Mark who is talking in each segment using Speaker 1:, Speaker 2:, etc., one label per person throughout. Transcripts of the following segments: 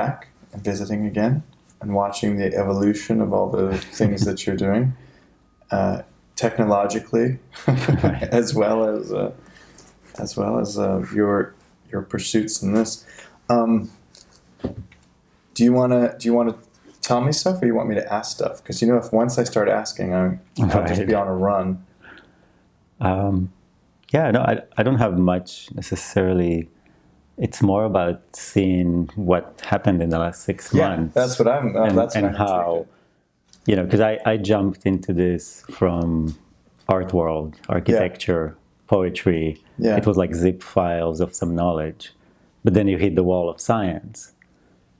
Speaker 1: back and visiting again and watching the evolution of all the things that you're doing, technologically, as well as your pursuits in this. Do you want to tell me stuff, or you want me to ask stuff? Because if once I start asking, I'll just be on a run.
Speaker 2: I don't have much necessarily. It's more about seeing what happened in the last 6 months.
Speaker 1: That's what I'm.
Speaker 2: And how, because I jumped into this from art world, architecture, poetry.
Speaker 1: Yeah.
Speaker 2: It was like zip files of some knowledge, but then you hit the wall of science.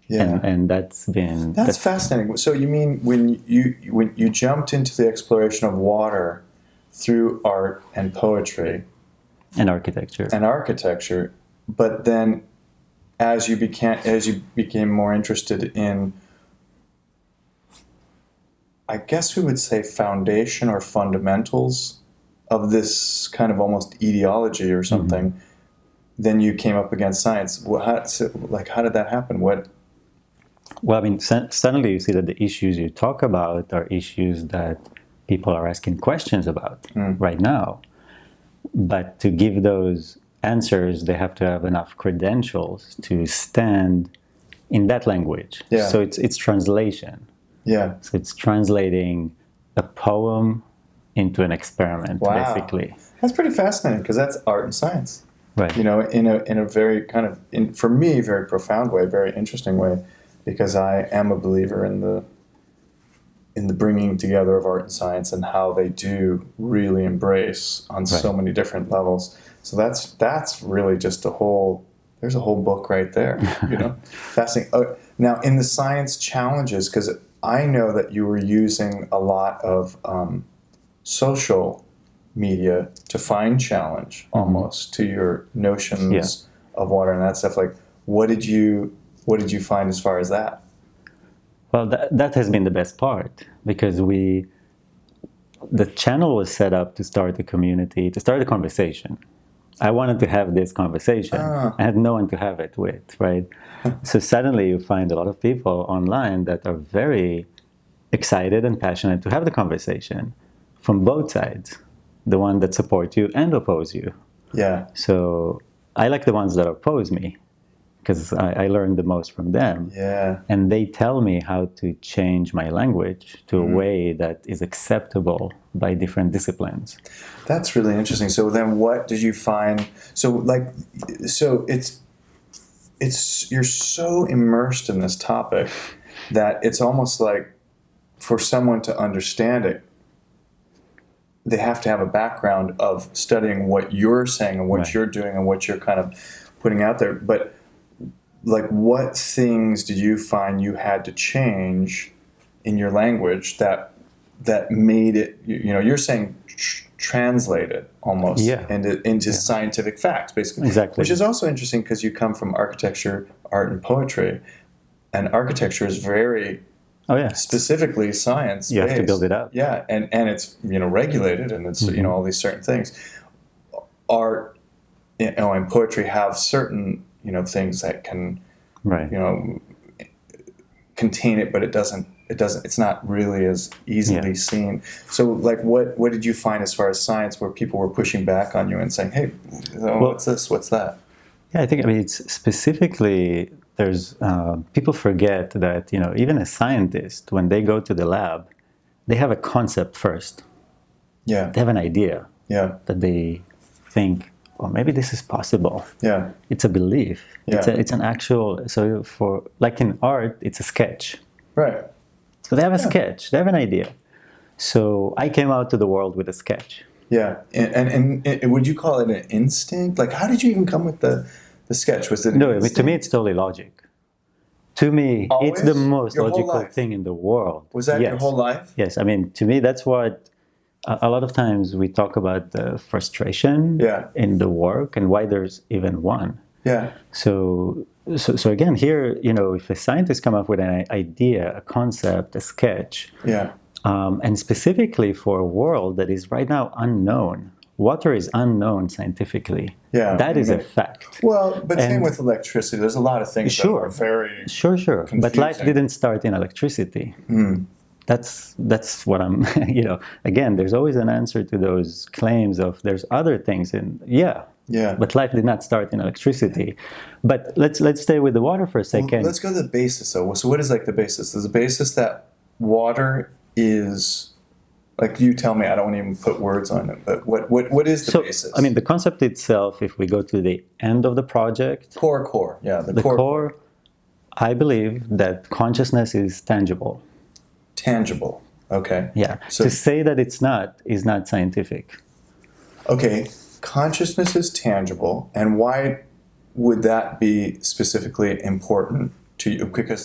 Speaker 1: Yeah.
Speaker 2: And that's
Speaker 1: fascinating. So you mean when you jumped into the exploration of water through art and poetry
Speaker 2: and architecture, but then as you became more interested in, I guess we would say, foundation or fundamentals of this kind of almost ideology or something, then you came up against science. How did that happen? Well, I mean, suddenly you see that the issues you talk about are issues that people are asking questions about right now. But to give those answers, they have to have enough credentials to stand in that language.
Speaker 1: Yeah.
Speaker 2: So it's translation.
Speaker 1: Yeah.
Speaker 2: So it's translating a poem into an experiment, basically.
Speaker 1: That's pretty fascinating, because that's art and science.
Speaker 2: Right.
Speaker 1: In a very kind of, for me, very profound way, very interesting way, because I am a believer in the bringing together of art and science and how they do really embrace on so many different levels. So that's really just there's a whole book right there, Fascinating. Now, in the science challenges, because I know that you were using a lot of social media to find challenge almost to your notions of water and that stuff. Like, what did you find as far as that?
Speaker 2: Well, that has been the best part, because the channel was set up to start a community, to start a conversation. I wanted to have this conversation. I had no one to have it with, right? So suddenly you find a lot of people online that are very excited and passionate to have the conversation from both sides, the one that support you and oppose you.
Speaker 1: Yeah.
Speaker 2: So I like the ones that oppose me, because I learned the most from them.
Speaker 1: Yeah.
Speaker 2: And they tell me how to change my language to a way that is acceptable by different disciplines.
Speaker 1: That's really interesting. So then what did you find? So it's you're so immersed in this topic that it's almost like, for someone to understand it, they have to have a background of studying what you're saying and what you're doing and what you're kind of putting out there. But like, what things did you find you had to change in your language that made it, you're saying translate it almost into scientific facts, basically.
Speaker 2: Exactly.
Speaker 1: Which is also interesting, because you come from architecture, art, and poetry, and architecture is very specifically science-based.
Speaker 2: You have to build it up.
Speaker 1: Yeah, and it's regulated, and it's all these certain things. Art, and poetry have certain things that can contain it, but it's not really as easily seen. So like, what did you find as far as science, where people were pushing back on you and saying, hey, what's this, what's that?
Speaker 2: Yeah, it's specifically, there's people forget that even a scientist, when they go to the lab, they have a concept first.
Speaker 1: Yeah.
Speaker 2: They have an idea.
Speaker 1: Yeah.
Speaker 2: That they think, well, maybe this is possible.
Speaker 1: Yeah.
Speaker 2: It's a belief.
Speaker 1: Yeah.
Speaker 2: It's an actual, so for, like in art, it's a sketch.
Speaker 1: Right.
Speaker 2: So they have a sketch, they have an idea. So I came out to the world with a sketch.
Speaker 1: Yeah. And would you call it an instinct? Like, how did you even come with the sketch? Was it
Speaker 2: No, to me, it's totally logic. To me,
Speaker 1: Always?
Speaker 2: It's the most
Speaker 1: Your whole
Speaker 2: logical
Speaker 1: life?
Speaker 2: thing in the world.
Speaker 1: Was that your whole life?
Speaker 2: Yes. To me, that's what, a lot of times we talk about the frustration in the work and why there's even one.
Speaker 1: Yeah.
Speaker 2: So again, here, if a scientist come up with an idea, a concept, a sketch, and specifically for a world that is right now unknown,
Speaker 3: water is unknown scientifically.
Speaker 1: Yeah,
Speaker 3: That is a fact.
Speaker 1: Well, but same
Speaker 3: And-
Speaker 1: with electricity. There's a lot of things that
Speaker 3: Sure.
Speaker 1: are very
Speaker 3: Sure. But life
Speaker 1: confusing.
Speaker 3: didn't start in electricity. That's what I'm, again, there's always an answer to those claims of there's other things
Speaker 1: Yeah.
Speaker 3: but life did not start in electricity. But let's stay with the water for a second.
Speaker 1: Well, let's go to the basis though. So what is like the basis? Is the basis that water is, like, you tell me, I don't want to even put words on it, but what is the basis?
Speaker 3: I mean, the concept itself, if we go to the end of the project,
Speaker 1: core. Yeah,
Speaker 3: the core, I believe that consciousness is tangible.
Speaker 1: Tangible. Okay.
Speaker 3: Yeah.
Speaker 1: So,
Speaker 3: to say that it's not is not scientific.
Speaker 1: okay, consciousness is tangible, and why would that be specifically important to you? Because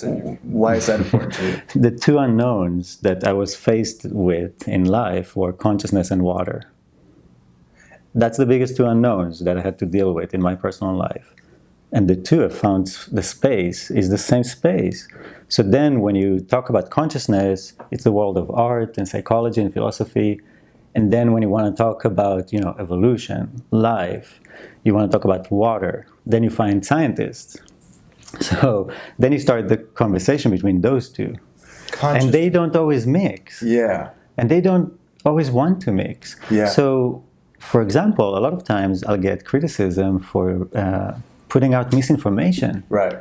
Speaker 1: why is that important to you?
Speaker 3: The two unknowns that I was faced with in life were consciousness and water. That's the biggest two unknowns that I had to deal with in my personal life. And the two have found the space is the same space. So then when you talk about consciousness, it's the world of art and psychology and philosophy. And then when you want to talk about, evolution, life, you want to talk about water, then you find scientists. So then you start the conversation between those two. And they don't always mix.
Speaker 1: Yeah.
Speaker 3: And they don't always want to mix.
Speaker 1: Yeah.
Speaker 3: So, for example, a lot of times I'll get criticism for putting out misinformation.
Speaker 1: Right.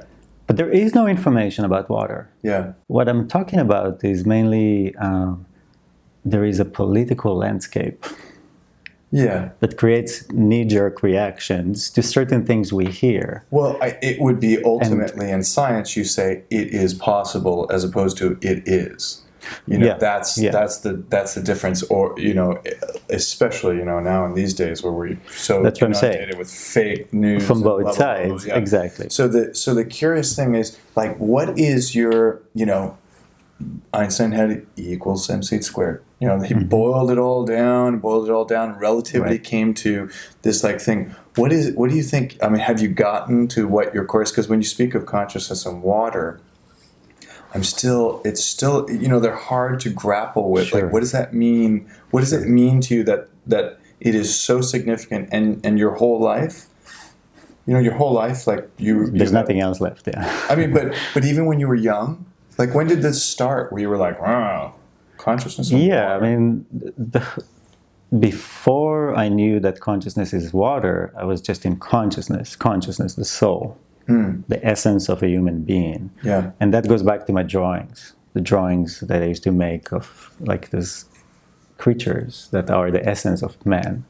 Speaker 3: But there is no information about water.
Speaker 1: Yeah.
Speaker 3: What I'm talking about is mainly there is a political landscape
Speaker 1: Yeah.
Speaker 3: that creates knee-jerk reactions to certain things we hear.
Speaker 1: Well, it would be ultimately in science, you say it is possible as opposed to it is. That's the difference. Or especially now in these days where we're so
Speaker 3: That's what I'm saying.
Speaker 1: inundated with fake news
Speaker 3: From
Speaker 1: and
Speaker 3: both
Speaker 1: blah, blah, blah,
Speaker 3: sides,
Speaker 1: blah, yeah.
Speaker 3: exactly.
Speaker 1: So the curious thing is, like, what is your Einstein had E equals mc squared. He boiled it all down. Relativity came to this thing. What do you think? I mean, have you gotten to what your course? Because when you speak of consciousness and water, it's still they're hard to grapple with.
Speaker 3: Sure.
Speaker 1: Like, what does that mean? What does it mean to you that it is so significant and your whole life? Your whole life, like
Speaker 3: There's nothing else left. Yeah.
Speaker 1: I mean, but even when you were young, like, when did this start? Where you were like, wow, consciousness and
Speaker 3: Yeah,
Speaker 1: water?
Speaker 3: I mean, before I knew that consciousness is water, I was just in consciousness, the soul, the essence of a human being.
Speaker 1: Yeah.
Speaker 3: And that goes back to my drawings, the drawings that I used to make of like these creatures that are the essence of man.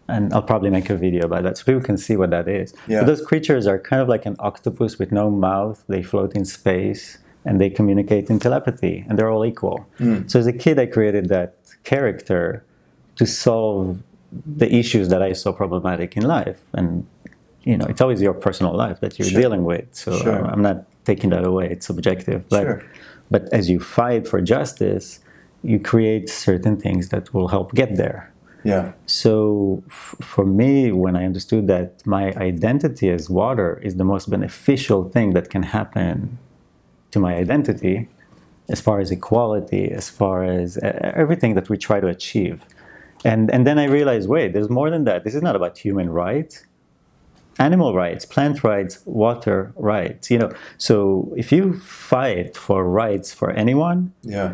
Speaker 3: And I'll probably make a video about that so people can see what that is.
Speaker 1: Yeah.
Speaker 3: But those creatures are kind of like an octopus with no mouth. They float in space and they communicate in telepathy, and they're all equal. So as a kid, I created that character to solve the issues that I saw problematic in life. And, it's always your personal life that you're dealing with. So
Speaker 1: Sure.
Speaker 3: I'm not taking that away. It's subjective.
Speaker 1: Sure.
Speaker 3: But as you fight for justice, you create certain things that will help get there.
Speaker 1: Yeah.
Speaker 3: So for me, when I understood that my identity as water is the most beneficial thing that can happen to my identity, as far as equality, as far as everything that we try to achieve. And then I realized, wait, there's more than that. This is not about human rights, animal rights, plant rights, water rights. So if you fight for rights for anyone,
Speaker 1: Yeah.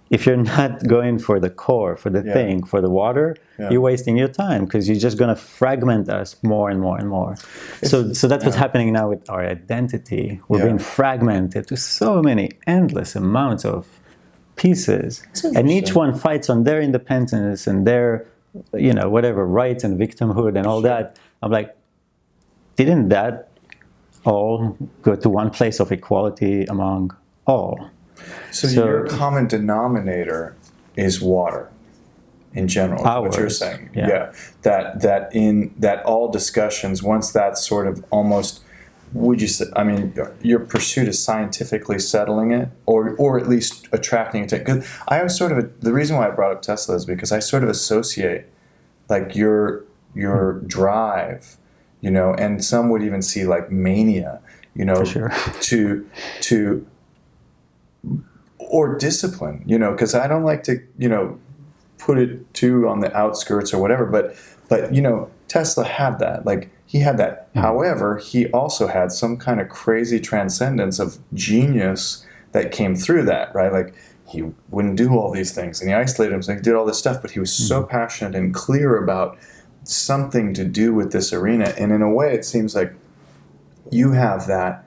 Speaker 3: if you're not going for the core, for the thing, for the water, you're wasting your time because you're just going to fragment us more and more and more. So that's what's happening now with our identity. We're being fragmented to so many endless amounts of pieces. And each one fights on their independence and their, whatever, rights and victimhood and all that. I'm like, didn't that all go to one place of equality among all?
Speaker 1: So your common denominator is water, in general. Is what you're saying,
Speaker 3: yeah.
Speaker 1: That all discussions, once that's sort of almost, would you say? I mean, your pursuit is scientifically settling it, or at least attracting it. Because I was the reason why I brought up Tesla is because I sort of associate, like, your drive, and some would even see like mania,
Speaker 3: For sure.
Speaker 1: to or discipline, because I don't like to, put it to on the outskirts or whatever. But you know, Tesla had that. Like he had that. However, he also had some kind of crazy transcendence of genius that came through that, right? Like he wouldn't do all these things, and he isolated himself. He did all this stuff, but he was so passionate and clear about something to do with this arena. And in a way, it seems like you have that.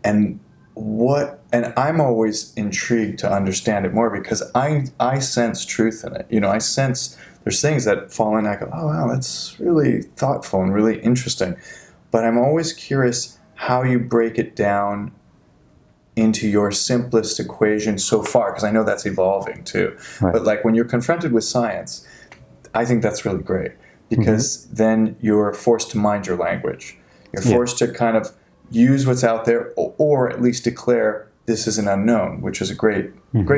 Speaker 1: And I'm always intrigued to understand it more, because I sense truth in it. You know, I sense there's things that fall in. I go, oh wow, that's really thoughtful and really interesting. But I'm always curious how you break it down into your simplest equation so far, because I know that's evolving too.
Speaker 3: Right.
Speaker 1: But like when you're confronted with science, I think that's really great, because then you're forced to mind your language. You're forced to kind of use what's out there, or at least declare this is an unknown, which is a great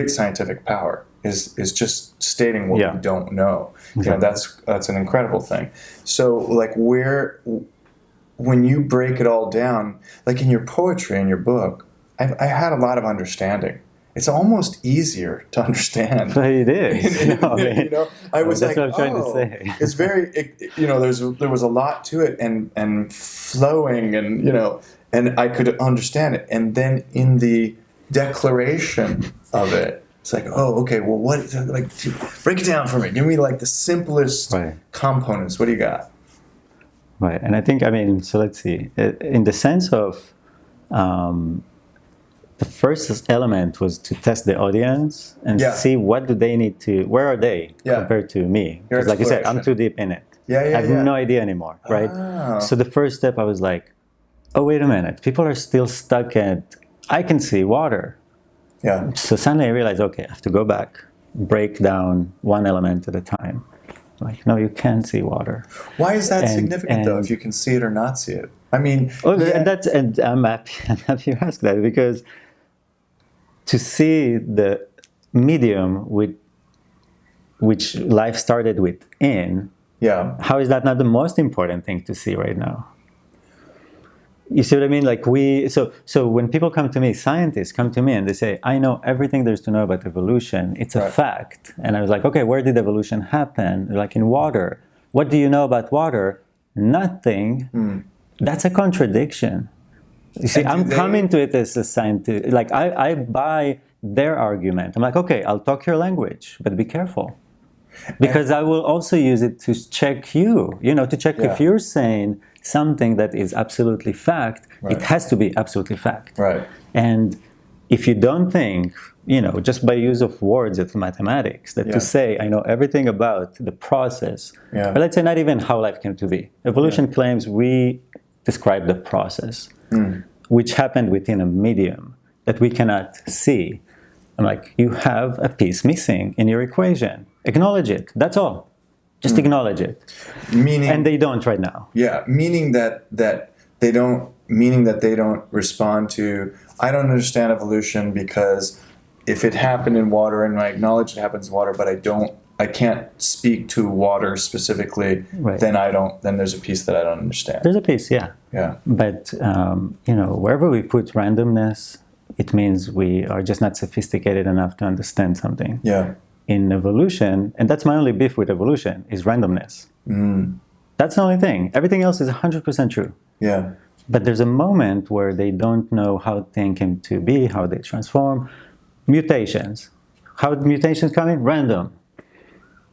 Speaker 1: scientific power, is just stating what we don't know.
Speaker 3: Exactly.
Speaker 1: You know, that's an incredible thing. So like when you break it all down, like in your poetry, in your book, I had a lot of understanding. It's almost easier to understand.
Speaker 3: It is.
Speaker 1: You know, I was
Speaker 3: that's
Speaker 1: like,
Speaker 3: what I'm trying to say.
Speaker 1: It's very, you know, there was a lot to it, and flowing, and you know, and I could understand it. And then in the declaration of it, it's like, oh, okay, well, what? Like, break it down for me. Give me like the simplest components. What do you got?
Speaker 3: Right, and I think, I mean, so let's see. In the sense of the first element was to test the audience and see what do they need to, where are they compared to me? Because like you said, I'm too deep in it. I have no idea anymore, right?
Speaker 1: Oh.
Speaker 3: So the first step, I was like, oh, wait a minute. People are still stuck at, I can see water.
Speaker 1: Yeah.
Speaker 3: So suddenly I realized, okay, I have to go back, break down one element at a time. Like, no, you can't see water.
Speaker 1: Why is that significant, though, if you can see it or not see it? I mean...
Speaker 3: and I'm happy you asked that, because to see the medium with which life started within, how is that not the most important thing to see right now? You see what I mean? Like so when people come to me, scientists come to me and they say, I know everything there's to know about evolution. It's a fact. And I was like, okay, where did evolution happen? Like in water. What do you know about water? Nothing. That's a contradiction. You see, I'm coming to it as a scientist. Like I buy their argument. I'm like, okay, I'll talk your language, but be careful. Because I will also use it to check you, to check if you're saying something that is absolutely fact, it has to be absolutely fact.
Speaker 1: Right.
Speaker 3: And if you don't think, just by use of words of mathematics, that to say, I know everything about the process, but let's say not even how life came to be. Evolution claims we describe the process, which happened within a medium that we cannot see. I'm like, you have a piece missing in your equation. Acknowledge it. That's all. Just acknowledge it. And they don't right now.
Speaker 1: Yeah, meaning that they don't respond to, I don't understand evolution because if it happened in water and I acknowledge it happens in water, but I can't speak to water specifically, then there's a piece that I don't understand.
Speaker 3: There's a piece, yeah.
Speaker 1: Yeah.
Speaker 3: But wherever we put randomness, it means we are just not sophisticated enough to understand something.
Speaker 1: Yeah.
Speaker 3: In evolution, and that's my only beef with evolution, is randomness. That's the only thing. Everything else is 100% true.
Speaker 1: Yeah.
Speaker 3: But there's a moment where they don't know how things came to be, how they transform. Mutations. How did mutations come in? Random.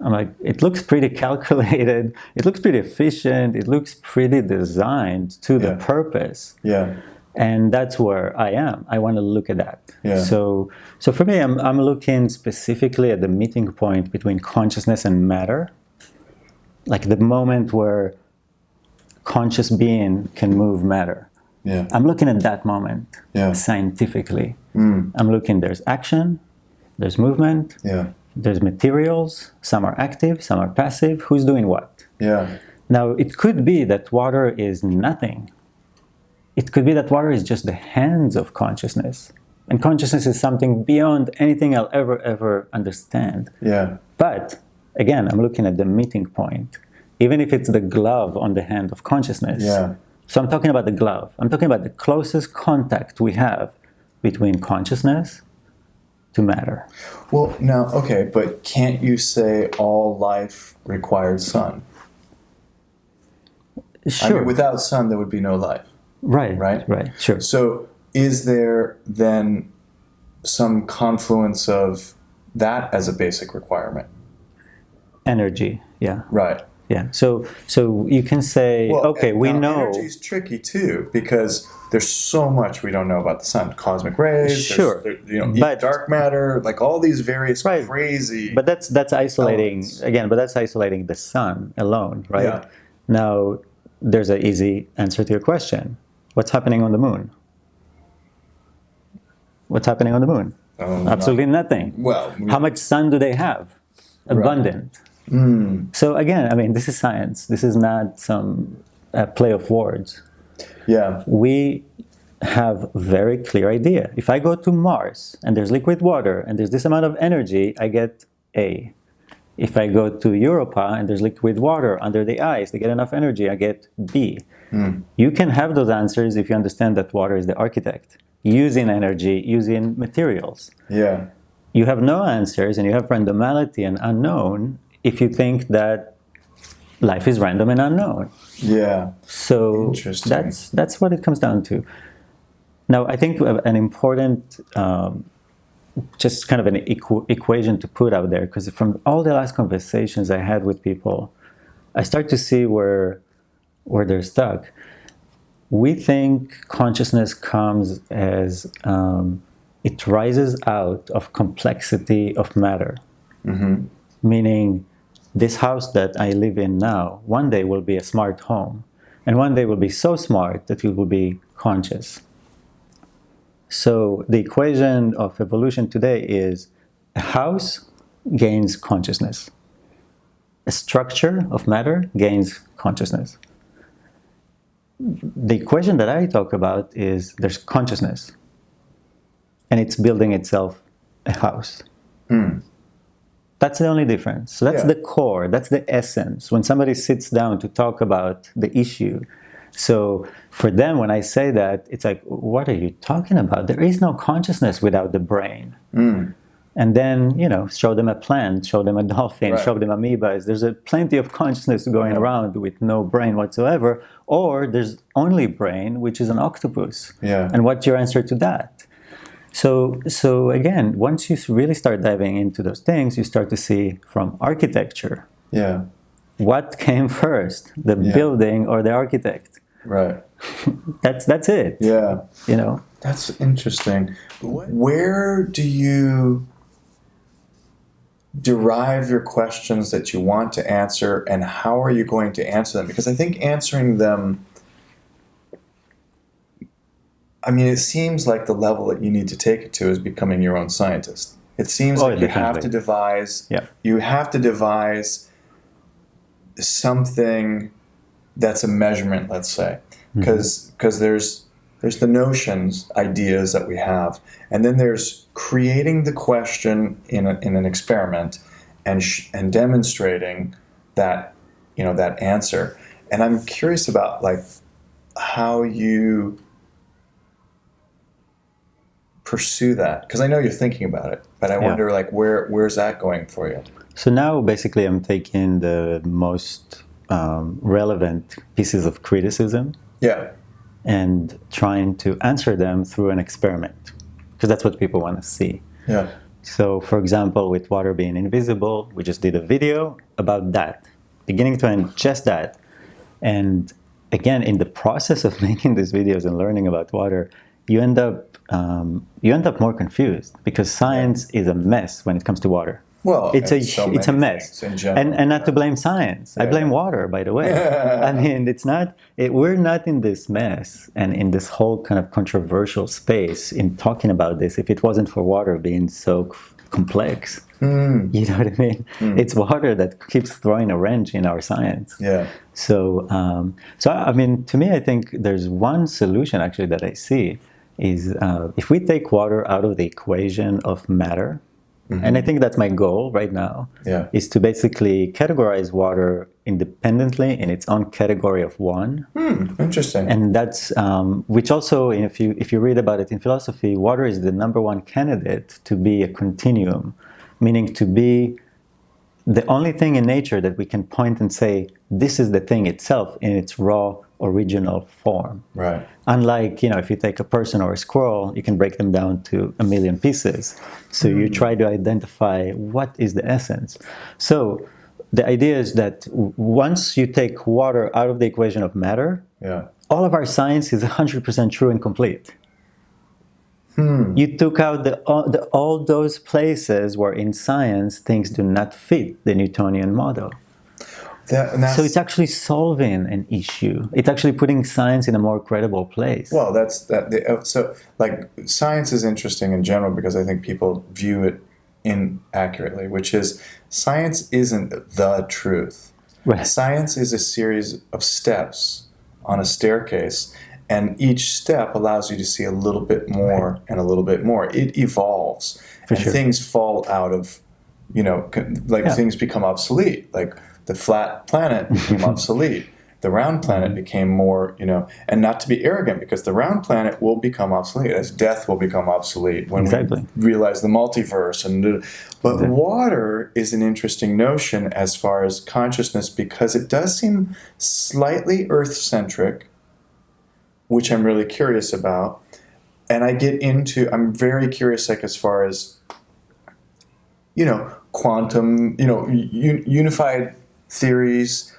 Speaker 3: I'm like, it looks pretty calculated. It looks pretty efficient. It looks pretty designed to the purpose.
Speaker 1: Yeah.
Speaker 3: And that's where I am. I want to look at that.
Speaker 1: Yeah.
Speaker 3: So for me, I'm looking specifically at the meeting point between consciousness and matter, like the moment where conscious being can move matter.
Speaker 1: Yeah.
Speaker 3: I'm looking at that moment scientifically. I'm looking. There's action, there's movement, there's materials. Some are active, some are passive. Who's doing what?
Speaker 1: Yeah.
Speaker 3: Now it could be that water is nothing. It could be that water is just the hands of consciousness. And consciousness is something beyond anything I'll ever understand.
Speaker 1: Yeah.
Speaker 3: But, again, I'm looking at the meeting point. Even if it's the glove on the hand of consciousness.
Speaker 1: Yeah.
Speaker 3: So I'm talking about the glove. I'm talking about the closest contact we have between consciousness to matter.
Speaker 1: Well, now, okay, but can't you say all life required sun?
Speaker 3: Sure.
Speaker 1: I mean, without sun, there would be no life.
Speaker 3: Right.
Speaker 1: Right?
Speaker 3: Right. Sure.
Speaker 1: So is there then some confluence of that as a basic requirement?
Speaker 3: Energy. Yeah.
Speaker 1: Right.
Speaker 3: Yeah. So you can say,
Speaker 1: Well,
Speaker 3: okay, we
Speaker 1: now,
Speaker 3: know.
Speaker 1: energy is tricky too because there's so much we don't know about the sun. Cosmic rays,
Speaker 3: Sure. But-
Speaker 1: dark matter, like all these various
Speaker 3: Right.
Speaker 1: crazy.
Speaker 3: But that's isolating
Speaker 1: elements.
Speaker 3: again. But that's isolating the sun alone, right?
Speaker 1: Yeah.
Speaker 3: Now, there's an easy answer to your question. What's happening on the moon? What's happening on the moon? Absolutely nothing.
Speaker 1: Well,
Speaker 3: How much sun do they have? Abundant. So again, I mean, this is science. This is not some play of words.
Speaker 1: yeah,
Speaker 3: We have very clear idea. If I go to Mars and there's liquid water and there's this amount of energy, I get A. If I go to Europa and there's liquid water under the ice, they get enough energy, I get B. You can have those answers if you understand that water is the architect, using energy, using materials.
Speaker 1: yeah,
Speaker 3: You have no answers and you have randomality and unknown if you think that life is random and unknown.
Speaker 1: yeah.
Speaker 3: So
Speaker 1: Interesting.
Speaker 3: that's what it comes down to. Now, I think an important, just kind of an equation to put out there, because from all the last conversations I had with people, I start to see where they're stuck. We think consciousness comes as it rises out of complexity of matter, meaning this house that I live in now, one day will be a smart home, and one day will be so smart that it will be conscious. So the equation of evolution today is a house gains consciousness. A structure of matter gains consciousness. The equation that I talk about is there's consciousness, and it's building itself a house. That's the only difference. So that's
Speaker 1: Yeah.
Speaker 3: the core, that's the essence. When somebody sits down to talk about the issue, so for them, when I say that, it's like, what are you talking about? There is no consciousness without the brain. And then, show them a plant, show them a dolphin,
Speaker 1: Right.
Speaker 3: show them amoebas. There's plenty of consciousness going around with no brain whatsoever. Or there's only brain, which is an octopus.
Speaker 1: Yeah.
Speaker 3: And what's your answer to that? So again, once you really start diving into those things, you start to see from architecture,
Speaker 1: Yeah,
Speaker 3: what came first, the building or the architect?
Speaker 1: right.
Speaker 3: That's it.
Speaker 1: Yeah.
Speaker 2: That's interesting. Where do you derive your questions that you want to answer, and how are you going to answer them? Because I think answering them, I mean, it seems like the level that you need to take it to is becoming your own scientist. It seems like you have to devise, you have to devise something that's a measurement, let's say, because there's the notions, ideas that we have, and then there's creating the question in an experiment and demonstrating that that answer. And I'm curious about like how you pursue that, because I know you're thinking about it, but I wonder like where's that going for you?
Speaker 3: So now basically I'm taking the most relevant pieces of criticism and trying to answer them through an experiment, because that's what people want to see.
Speaker 2: Yeah.
Speaker 3: So for example, with water being invisible, we just did a video about that, beginning to end, just that. And again, in the process of making these videos and learning about water, you end up more confused, because science is a mess when it comes to water.
Speaker 2: Well,
Speaker 3: it's a mess, and not to blame science. I blame water, by the way. I mean, we're not in this mess and in this whole kind of controversial space in talking about this if it wasn't for water being so complex. You know what I mean? It's water that keeps throwing a wrench in our science.
Speaker 2: Yeah.
Speaker 3: So I mean, to me, I think there's one solution actually that I see is if we take water out of the equation of matter, And I think that's my goal right now,
Speaker 2: Yeah.
Speaker 3: is to basically categorize water independently in its own category of one.
Speaker 2: Interesting.
Speaker 3: And that's, which also, if you read about it in philosophy, water is the number one candidate to be a continuum, meaning to be the only thing in nature that we can point and say, this is the thing itself in its raw, original form.
Speaker 2: Right.
Speaker 3: Unlike, if you take a person or a squirrel, you can break them down to a million pieces. So you try to identify what is the essence. So the idea is that once you take water out of the equation of matter,
Speaker 2: Yeah.
Speaker 3: all of our science is 100% true and complete. You took out all those places where in science things do not fit the Newtonian model. So it's actually solving an issue. It's actually putting science in a more credible place.
Speaker 2: Well, so like science is interesting in general because I think people view it inaccurately, which is science isn't the truth.
Speaker 3: Right.
Speaker 2: Science is a series of steps on a staircase, and each step allows you to see a little bit more and a little bit more. It evolves, and things fall out of, things become obsolete. Like the flat planet became obsolete. The round planet became more, and not to be arrogant, because the round planet will become obsolete as death will become obsolete when we realize the multiverse. But water is an interesting notion as far as consciousness, because it does seem slightly Earth-centric, which I'm really curious about. And I'm very curious, like as far as, quantum, unified theories.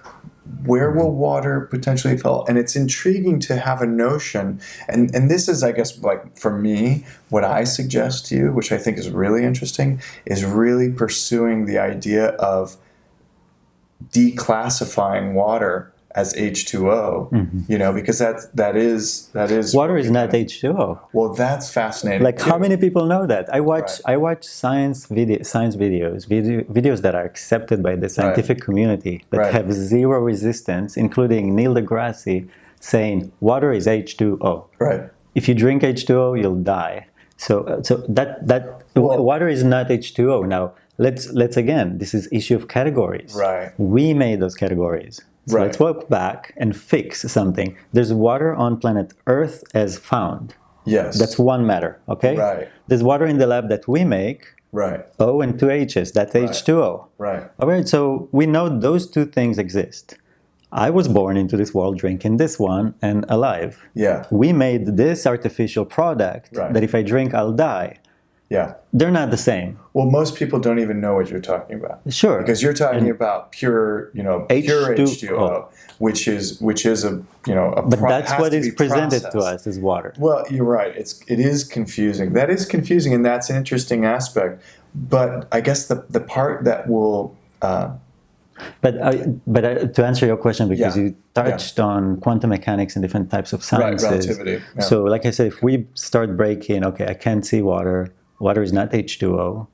Speaker 2: Where will water potentially fall? And it's intriguing to have a notion. And this is, I guess, like for me, what I suggest to you, which I think is really interesting, is really pursuing the idea of declassifying water as H2O, because that is
Speaker 3: water is not H2O.
Speaker 2: Well, that's fascinating.
Speaker 3: Like how many people know that? I watch science videos that are accepted by the scientific community that have zero resistance, including Neil deGrasse saying water is H2O.
Speaker 2: Right.
Speaker 3: If you drink H2O, you'll die. So water is not H2O. Now let's again, this is issue of categories.
Speaker 2: Right.
Speaker 3: We made those categories. So let's walk back and fix something. There's water on planet Earth as found.
Speaker 2: Yes.
Speaker 3: That's one matter, okay?
Speaker 2: Right.
Speaker 3: There's water in the lab that we make.
Speaker 2: Right.
Speaker 3: O and two H's, that's H2O.
Speaker 2: Right.
Speaker 3: All right, so we know those two things exist. I was born into this world drinking this one and alive.
Speaker 2: Yeah.
Speaker 3: We made this artificial product that if I drink, I'll die.
Speaker 2: Yeah.
Speaker 3: They're not the same.
Speaker 2: Well, most people don't even know what you're talking about.
Speaker 3: Sure.
Speaker 2: Because you're talking about pure H2O, which is a
Speaker 3: But that's what is presented to us as water.
Speaker 2: Well, you're right. It is confusing. That is confusing, and that's an interesting aspect. But I guess the part that will
Speaker 3: But to answer your question, because you touched on quantum mechanics and different types of sciences.
Speaker 2: Right, relativity. Yeah.
Speaker 3: So like I said, if we start breaking, okay, I can't see water. Water is not H2O.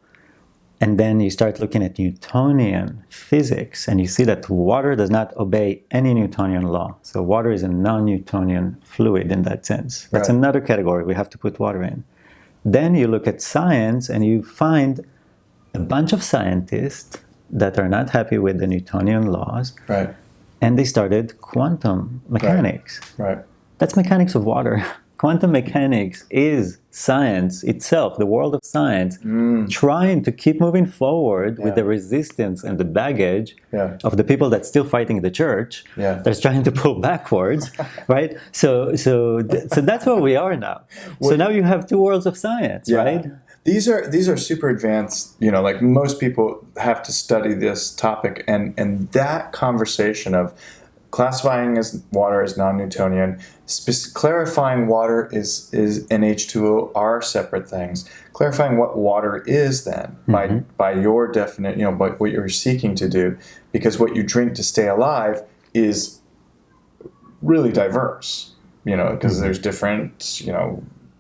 Speaker 3: And then you start looking at Newtonian physics, and you see that water does not obey any Newtonian law. So water is a non-Newtonian fluid in that sense. That's another category we have to put water in. Then you look at science, and you find a bunch of scientists that are not happy with the Newtonian laws.
Speaker 2: Right.
Speaker 3: And they started quantum mechanics.
Speaker 2: Right.
Speaker 3: That's mechanics of water. Quantum mechanics is science itself, the world of science, trying to keep moving forward with the resistance and the baggage of the people that's still fighting the church, that's trying to pull backwards, right? So that's where we are now. So now you have two worlds of science, right?
Speaker 2: These are super advanced, like most people have to study this topic, and that conversation of classifying as water as non-Newtonian, clarifying water is and H2O are separate things. Clarifying what water is then by your definition, by what you're seeking to do, because what you drink to stay alive is really diverse, because there's different,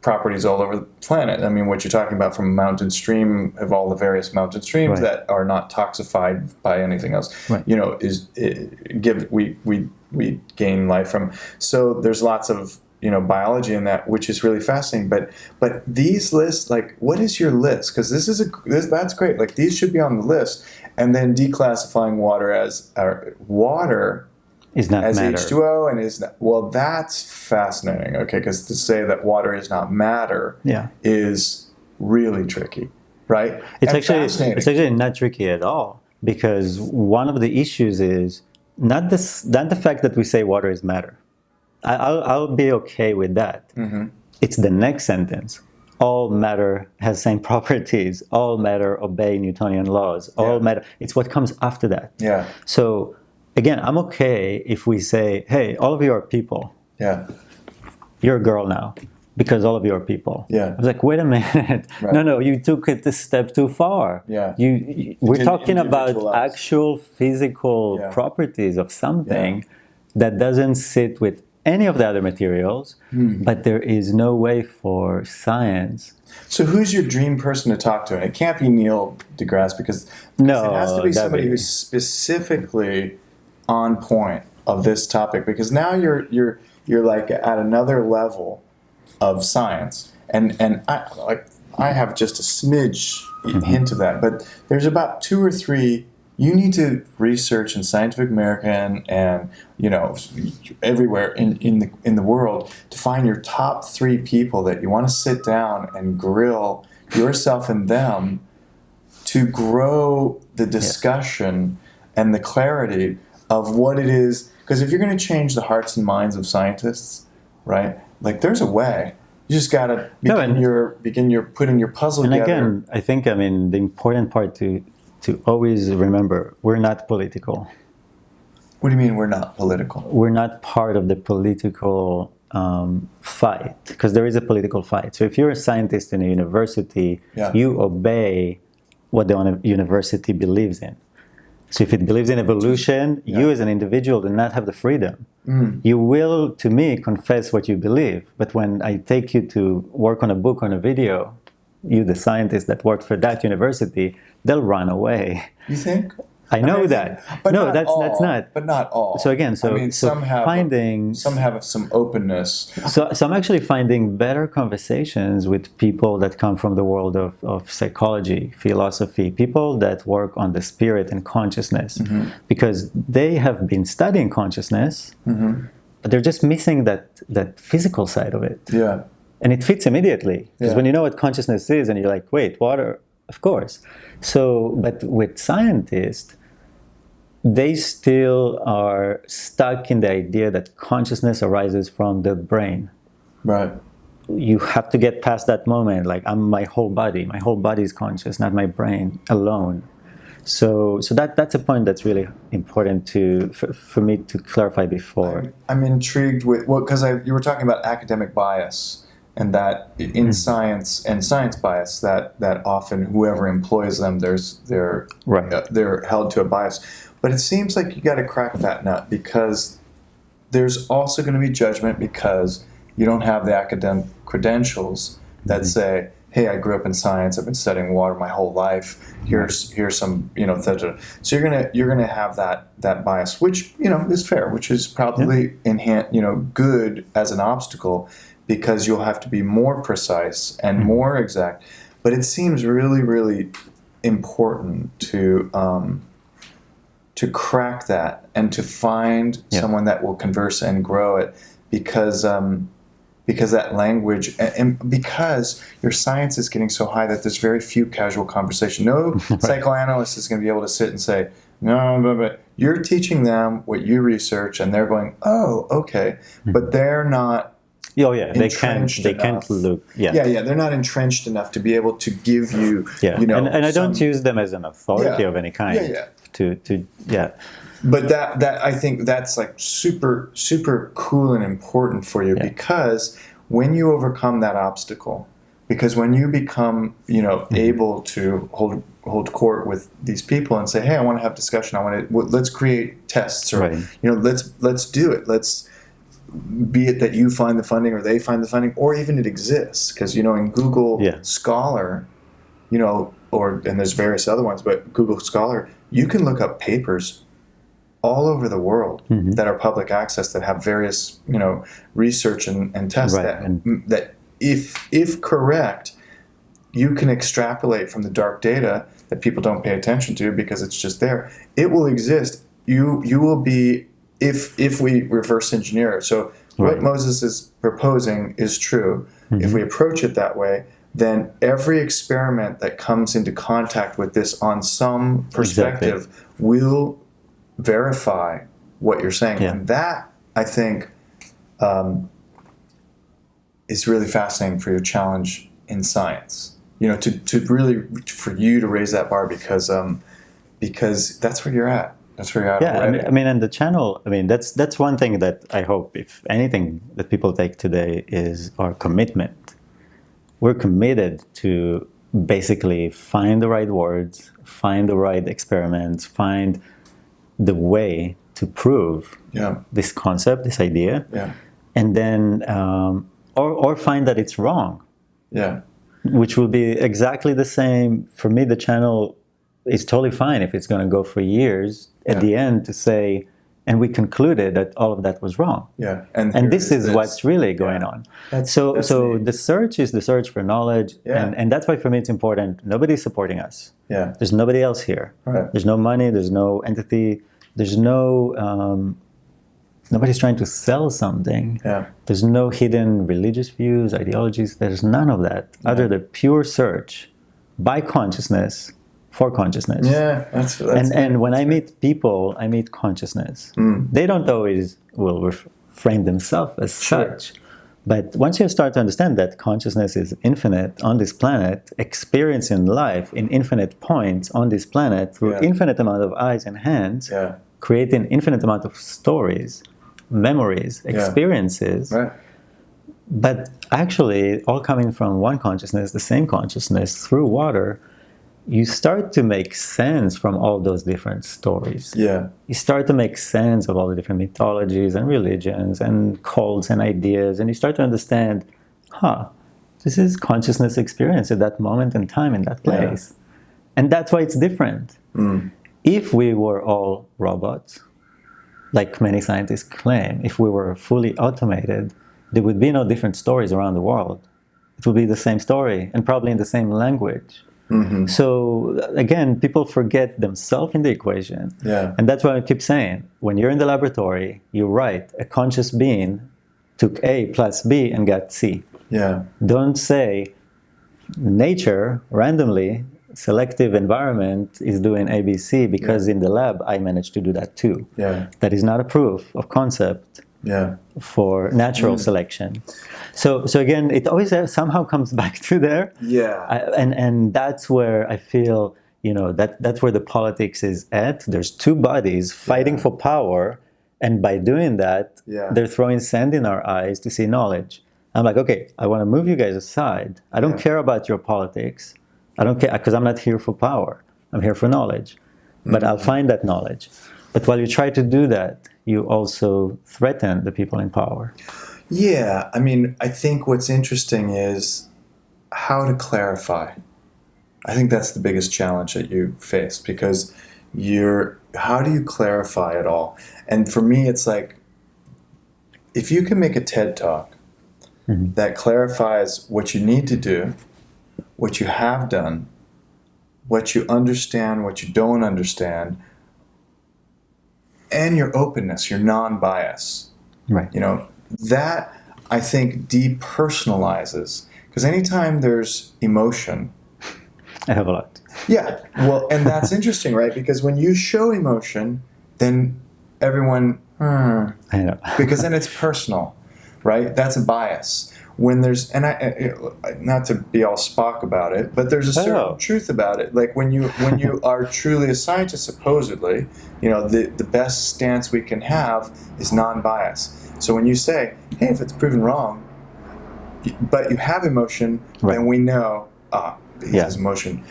Speaker 2: properties all over the planet. I mean, what you're talking about from a mountain stream, of all the various mountain streams that are not toxified by anything else, we gain life from. So there's lots of
Speaker 1: biology in that, which is really fascinating. But these lists, like, what is your list? Because that's great. Like, these should be on the list, and then declassifying water as water
Speaker 3: Is not
Speaker 1: as
Speaker 3: matter.
Speaker 1: H2O and is not, well, that's fascinating. Okay, because to say that water is not matter
Speaker 3: Yeah.
Speaker 1: is really tricky, right?
Speaker 3: It's
Speaker 1: And
Speaker 3: actually
Speaker 1: fascinating.
Speaker 3: it's actually not tricky at all, because one of the issues is not the fact that we say water is matter. I'll be okay with that.
Speaker 1: Mm-hmm.
Speaker 3: It's the next sentence. All matter has same properties. All matter obey Newtonian laws. All
Speaker 1: Yeah.
Speaker 3: matter. It's what comes after that.
Speaker 1: Yeah,
Speaker 3: So again, I'm okay if we say, hey, all of you are people.
Speaker 1: yeah,
Speaker 3: You're a girl now because all of you are people.
Speaker 1: Yeah.
Speaker 3: I was like, wait a minute.
Speaker 1: Right.
Speaker 3: No, you took it a step too far.
Speaker 1: Yeah.
Speaker 3: We're
Speaker 1: didn't
Speaker 3: talking about
Speaker 1: individualize.
Speaker 3: actual physical
Speaker 1: Yeah.
Speaker 3: properties of something that doesn't sit with any of the other materials, but there is no way for science.
Speaker 1: So who's your dream person to talk to? And it can't be Neil deGrasse because
Speaker 3: No,
Speaker 1: it has to be
Speaker 3: that'd
Speaker 1: somebody
Speaker 3: be-
Speaker 1: who's specifically on point of this topic. Because now you're like at another level of science, and I have just a smidge hint of that. But there's about 2 or 3 you need to research in Scientific American and everywhere in the world to find your top 3 people that you want to sit down and grill yourself and them to grow the discussion and the clarity of what it is. Because if you're going to change the hearts and minds of scientists, right? Like, there's a way. You just got to begin your putting your puzzle
Speaker 3: And
Speaker 1: together.
Speaker 3: again, I think, the important part to always remember, we're not political.
Speaker 1: What do you mean we're not political?
Speaker 3: We're not part of the political fight, because there is a political fight. So if you're a scientist in a university,
Speaker 1: Yeah.
Speaker 3: you obey what the university believes in. So if it believes in evolution, you as an individual do not have the freedom. You will, to me, confess what you believe. But when I take you to work on a book, on a video, you, the scientist that worked for that university, they'll run away.
Speaker 1: You think?
Speaker 3: I know that.
Speaker 1: But
Speaker 3: No,
Speaker 1: not
Speaker 3: that's
Speaker 1: all,
Speaker 3: not.
Speaker 1: But not all.
Speaker 3: So again, so
Speaker 1: some have
Speaker 3: finding
Speaker 1: some have some openness.
Speaker 3: So I'm actually finding better conversations with people that come from the world of psychology, philosophy, people that work on the spirit and consciousness, because they have been studying consciousness, but they're just missing that physical side of it.
Speaker 1: Yeah.
Speaker 3: And it fits immediately, because
Speaker 1: Yeah.
Speaker 3: when you know what consciousness is and you're like, wait, water, of course. So, but with scientists, they still are stuck in the idea that consciousness arises from the brain.
Speaker 1: Right.
Speaker 3: You have to get past that moment, like, I'm my whole body is conscious, not my brain alone. So that's a point that's really important for me to clarify before.
Speaker 1: I'm intrigued with because you were talking about academic bias, and that in science and science bias that often whoever employs them they're
Speaker 3: Right.
Speaker 1: they're held to a bias. But it seems like you got to crack that nut, because there's also going to be judgment because you don't have the academic credentials that say, hey, I grew up in science, I've been studying water my whole life. Here's some, etc. So you're gonna have that bias, which is fair, which is probably good as an obstacle, because you'll have to be more precise and more exact. But it seems really, really important to crack that and to find someone that will converse and grow it, because that language, and because your science is getting so high that there's very few casual conversation. No psychoanalyst is going to be able to sit and say, no, but you're teaching them what you research, and they're going, oh, okay, but they're not.
Speaker 3: Oh yeah, they can't
Speaker 1: enough.
Speaker 3: look. Yeah.
Speaker 1: They're not entrenched enough to be able to give you.
Speaker 3: And I don't use them as an authority of any kind.
Speaker 1: Yeah. But that I think that's like super, super cool and important for you, because when you overcome that obstacle, because when you become, able to hold court with these people and say, hey, I want to have discussion. Let's create tests, or let's do it. Let's, be it that you find the funding or they find the funding, or even it exists, because in Google Scholar, and there's various other ones, but Google Scholar, you can look up papers all over the world
Speaker 3: Mhm.
Speaker 1: that are public access that have various, research and tests
Speaker 3: Right,
Speaker 1: that if correct, you can extrapolate from the dark data that people don't pay attention to because it's just there. It will exist. You will be, if we reverse engineer it. So what
Speaker 3: Right.
Speaker 1: Moses is proposing is true. If
Speaker 3: Mhm.
Speaker 1: we approach it that way, then every experiment that comes into contact with this on some perspective will verify what you're saying.
Speaker 3: Yeah.
Speaker 1: And that, I think, is really fascinating for your challenge in science. To really, for you to raise that bar because that's where you're at. That's where you're at
Speaker 3: Yeah,
Speaker 1: already.
Speaker 3: I mean, and the channel. I mean, that's one thing that I hope, if anything, that people take today is our commitment. We're committed to basically find the right words, find the right experiments, find the way to prove
Speaker 1: Yeah.
Speaker 3: this concept, this idea,
Speaker 1: Yeah.
Speaker 3: and then or find that it's wrong,
Speaker 1: Yeah.
Speaker 3: which will be exactly the same. For me, the channel is totally fine if it's going to go for years at the end to say, and we concluded that all of that was wrong.
Speaker 1: Yeah.
Speaker 3: And this is what's really going
Speaker 1: Yeah.
Speaker 3: on.
Speaker 1: That's
Speaker 3: So
Speaker 1: neat.
Speaker 3: the search is the search for knowledge,
Speaker 1: Yeah.
Speaker 3: and that's why for me it's important. Nobody's supporting us.
Speaker 1: Yeah.
Speaker 3: There's nobody else here.
Speaker 1: Right.
Speaker 3: There's no money. There's no entity. There's no nobody's trying to sell something.
Speaker 1: Yeah.
Speaker 3: There's no hidden religious views, ideologies. There's none of that. Other than pure search by consciousness for consciousness.
Speaker 1: Yeah. That's
Speaker 3: And when I meet people, I meet consciousness. They don't always will frame themselves as such. But once you start to understand that consciousness is infinite on this planet, experiencing life in infinite points on this planet through infinite amount of eyes and hands, creating infinite amount of stories, memories, experiences,
Speaker 1: Right.
Speaker 3: but actually all coming from one consciousness, the same consciousness through water, you start to make sense from all those different stories.
Speaker 1: Yeah.
Speaker 3: You start to make sense of all the different mythologies and religions and cults and ideas, and you start to understand, this is consciousness experience at that moment in time in that place. And that's why it's different. If we were all robots, like many scientists claim, if we were fully automated, there would be no different stories around the world. It would be the same story and probably in the same language. So again, people forget themselves in the equation.
Speaker 1: Yeah.
Speaker 3: And that's why I keep saying, when you're in the laboratory, you're right. A conscious being took A plus B and got C.
Speaker 1: Yeah.
Speaker 3: Don't say nature randomly, selective environment is doing ABC because in the lab I managed to do that too.
Speaker 1: Yeah.
Speaker 3: That is not a proof of concept
Speaker 1: Yeah.
Speaker 3: for natural selection. So again, it always somehow comes back to there.
Speaker 1: Yeah.
Speaker 3: And that's where I feel, that's where the politics is at. There's two bodies fighting for power, and by doing that, they're throwing sand in our eyes to see knowledge. I'm like, okay, I want to move you guys aside. I don't care about your politics. I don't care, because I'm not here for power. I'm here for knowledge. But I'll find that knowledge. But while you try to do that, you also threaten the people in power.
Speaker 1: Yeah, I mean, I think what's interesting is how to clarify. I think that's the biggest challenge that you face, because how do you clarify it all? And for me, it's like, if you can make a TED Talk that clarifies what you need to do, what you have done, what you understand, what you don't understand, and your openness, your non-bias.
Speaker 3: Right.
Speaker 1: That, I think, depersonalizes. Because anytime there's emotion...
Speaker 3: I have a lot.
Speaker 1: Yeah, well, and that's interesting, right? Because when you show emotion, then everyone...
Speaker 3: I know.
Speaker 1: Because then it's personal, right? That's a bias. When there's... And not to be all Spock about it, but there's a certain truth about it. Like when you are truly a scientist, supposedly, the best stance we can have is non-bias. So when you say, hey, if it's proven wrong, but you have emotion, then we know, he has emotion.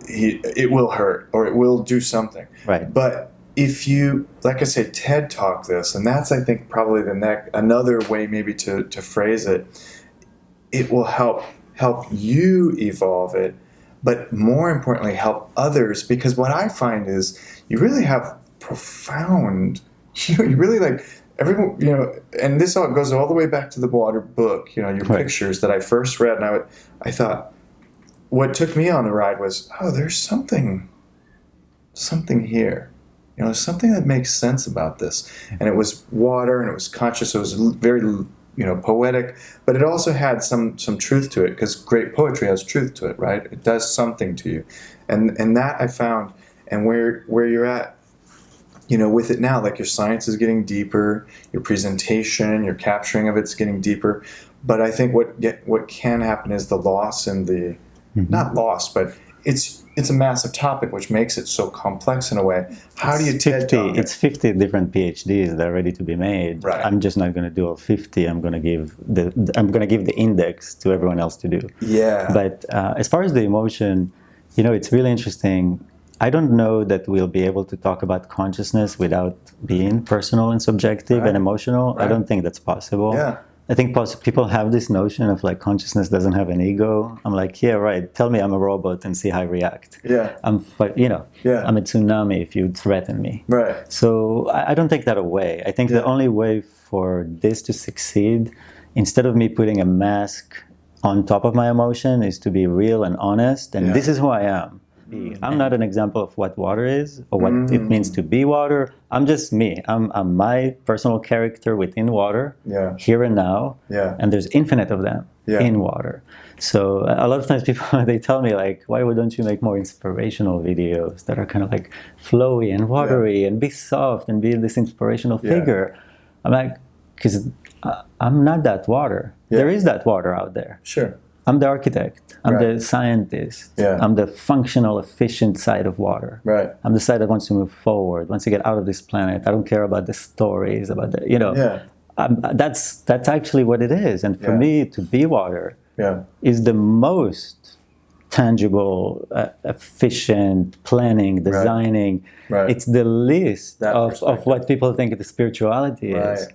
Speaker 1: It will hurt, or it will do something.
Speaker 3: Right.
Speaker 1: But if you, like I say, TED Talk this, and that's, I think, probably another way maybe to phrase it, it will help you evolve it, but more importantly, help others. Because what I find is you really have profound. You really like everyone, and this all goes all the way back to the water book, your
Speaker 3: Right.
Speaker 1: pictures that I first read, and I thought, what took me on the ride was, oh, there's something here, something that makes sense about this. And it was water, and it was conscious. It was very, poetic, but it also had some truth to it, because great poetry has truth to it, right? It does something to you, and that I found, and where you're at, with it now, like your science is getting deeper, your presentation, your capturing of it's getting deeper. But I think what can happen is the loss in the, not loss, but it's a massive topic, which makes it so complex in a way. How do you TED Talk it?
Speaker 3: It's 50 different PhDs that are ready to be made.
Speaker 1: Right.
Speaker 3: I'm just not going to do all 50. I'm going to give the index to everyone else to do.
Speaker 1: Yeah.
Speaker 3: But as far as the emotion, it's really interesting. I don't know that we'll be able to talk about consciousness without being personal and subjective and emotional.
Speaker 1: Right.
Speaker 3: I don't think that's possible.
Speaker 1: Yeah.
Speaker 3: I think people have this notion of like consciousness doesn't have an ego. I'm like, yeah, right. Tell me I'm a robot and see how I react.
Speaker 1: Yeah.
Speaker 3: I'm a tsunami if you threaten me.
Speaker 1: Right.
Speaker 3: So I don't take that away. I think the only way for this to succeed, instead of me putting a mask on top of my emotion, is to be real and honest. And this is who I am. I'm not an example of what water is or what it means to be water. I'm just me. I'm my personal character within water, here and now.
Speaker 1: Yeah.
Speaker 3: And there's infinite of them in water. So a lot of times people, they tell me like, why don't you make more inspirational videos that are kind of like flowy and watery and be soft and be this inspirational figure? I'm like, because I'm not that water. There is that water out there.
Speaker 1: Sure.
Speaker 3: I'm the architect. I'm the scientist.
Speaker 1: Yeah.
Speaker 3: I'm the functional, efficient side of water.
Speaker 1: Right.
Speaker 3: I'm the side that wants to move forward. Once you get out of this planet, I don't care about the stories, about the, that's actually what it is. And for me, to be water is the most tangible, efficient planning, designing.
Speaker 1: Right.
Speaker 3: It's the least of what people think the spirituality is.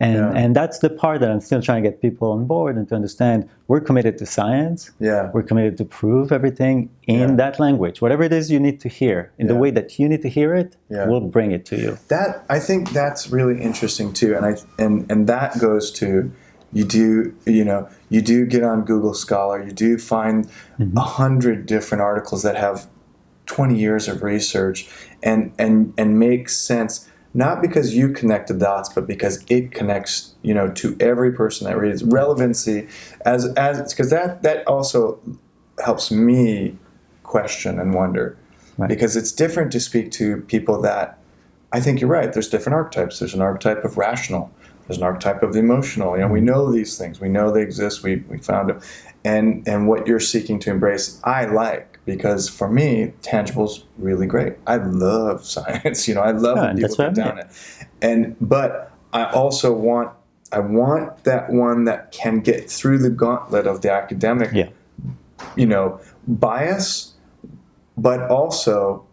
Speaker 3: And that's the part that I'm still trying to get people on board and to understand. We're committed to science.
Speaker 1: Yeah.
Speaker 3: We're committed to prove everything in that language. Whatever it is you need to hear, in the way that you need to hear it, we'll bring it to you.
Speaker 1: That, I think that's really interesting too. And that goes to, you do get on Google Scholar, you do find 100 different articles that have 20 years of research and make sense. Not because you connect the dots, but because it connects, to every person that reads. Relevancy, as because that also helps me question and wonder, because it's different to speak to people that, I think you're right. There's different archetypes. There's an archetype of rational. There's an archetype of emotional. We know these things. We know they exist. We found them, and what you're seeking to embrace, I like. Because for me, tangible's really great. I love science. I love when people get down it. But I also want that one that can get through the gauntlet of the academic, bias, but also